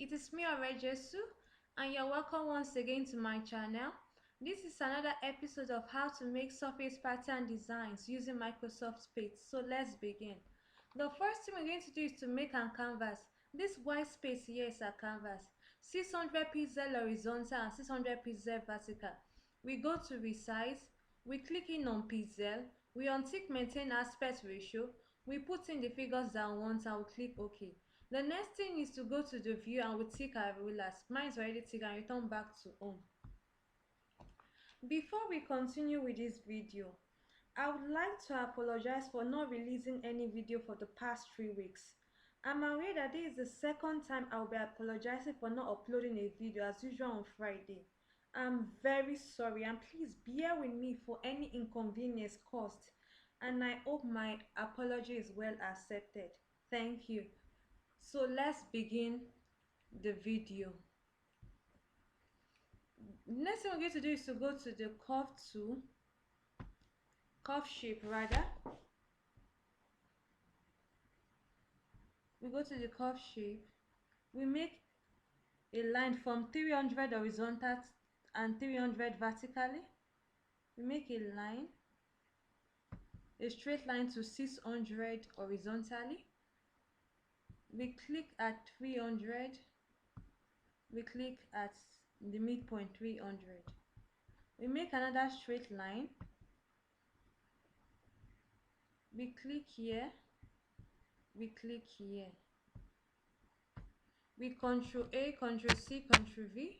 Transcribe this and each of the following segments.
it is me Orejesu, and you're welcome once again to my channel. This is another episode of how to make surface pattern designs using Microsoft Paint. So let's begin. The first thing we're going to do is to make a canvas. This white space here is a canvas, 600 pixel horizontal and 600 pixel vertical. We go to resize, we click in on pixel, we untick maintain aspect ratio, we put in the figures that we want and we click OK. The next thing is to go to the view and we tick our rulers. Mine is already ticked and return back to home. Before we continue with this video, I would like to apologize for not releasing any video for the past 3 weeks. I'm aware that this is the second time I'll be apologizing for not uploading a video as usual on Friday. I'm very sorry and please bear with me for any inconvenience caused, and I hope my apology is well accepted. Thank you. So let's begin the video. Next thing we're going to do is to go to the curve tool, curve shape rather. We go to the curve shape, we make a line from 300 horizontal and 300 vertically. We make a line, a straight line to 600 horizontally. We click at 300, we click at the midpoint 300. We make another straight line, we click here, we click here. We Ctrl A, Ctrl C, Ctrl V.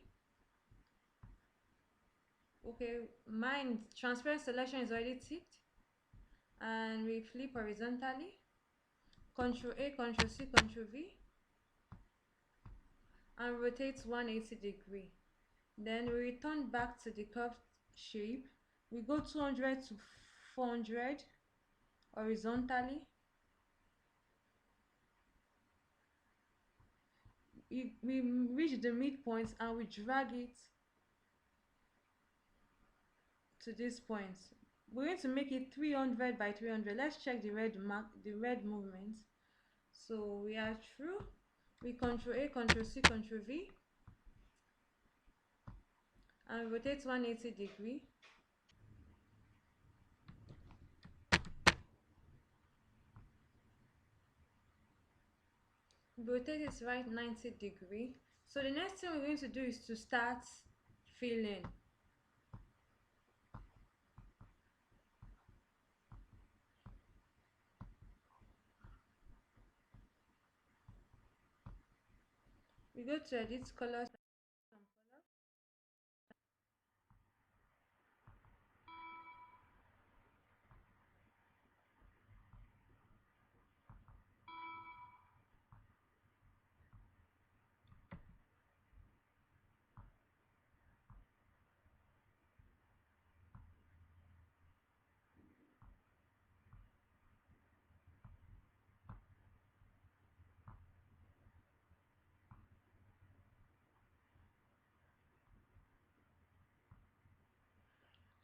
Okay, mine transparent selection is already ticked, and we flip horizontally. Ctrl A, Ctrl C, Ctrl V, and rotate 180 degree. Then we return back to the curved shape. We go 200 to 400 horizontally. We reach the midpoint and we drag it to this point. We're going to make it 300 by 300. Let's check the red mark, the red movement. So we are through. We Ctrl A, Ctrl C, Ctrl V, and rotate 180 degree. Rotate it right 90 degree. So the next thing we're going to do is to start filling. We go to edit colors.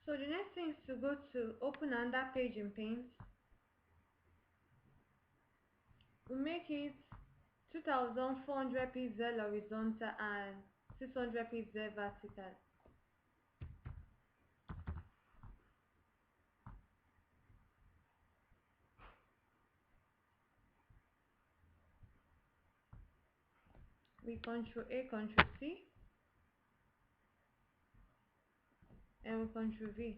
So the next thing is to go to open another page in Paint. We make it 2400 pixel horizontal and 600 pixel vertical. We Ctrl A, Ctrl C, and we Ctrl V.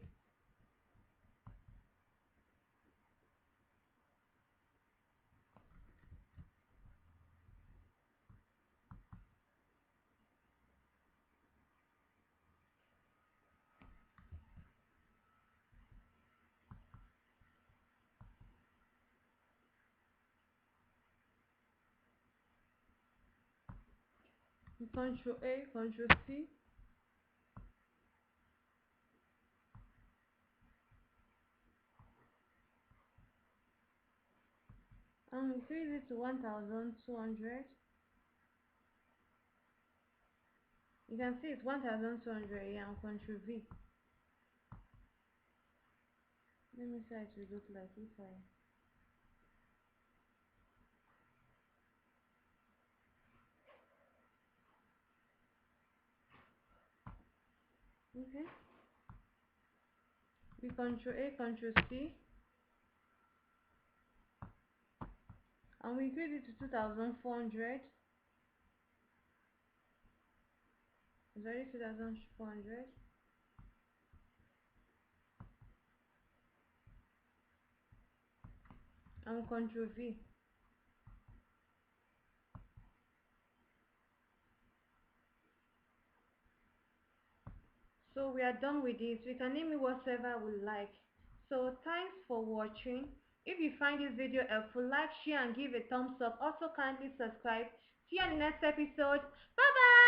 We Ctrl A, Ctrl C, and increase it to 1200. You can see it's 1200 here, and Ctrl V. Let me see how it will look like if I Okay. We Control A, Control C, and we increase it to 2400. Sorry, 2400. And Control V. So we are done with this. We can name it whatever we like. So thanks for watching. If you find this video helpful, like, share and give a thumbs up. Also kindly subscribe. See you in the next episode. Bye bye.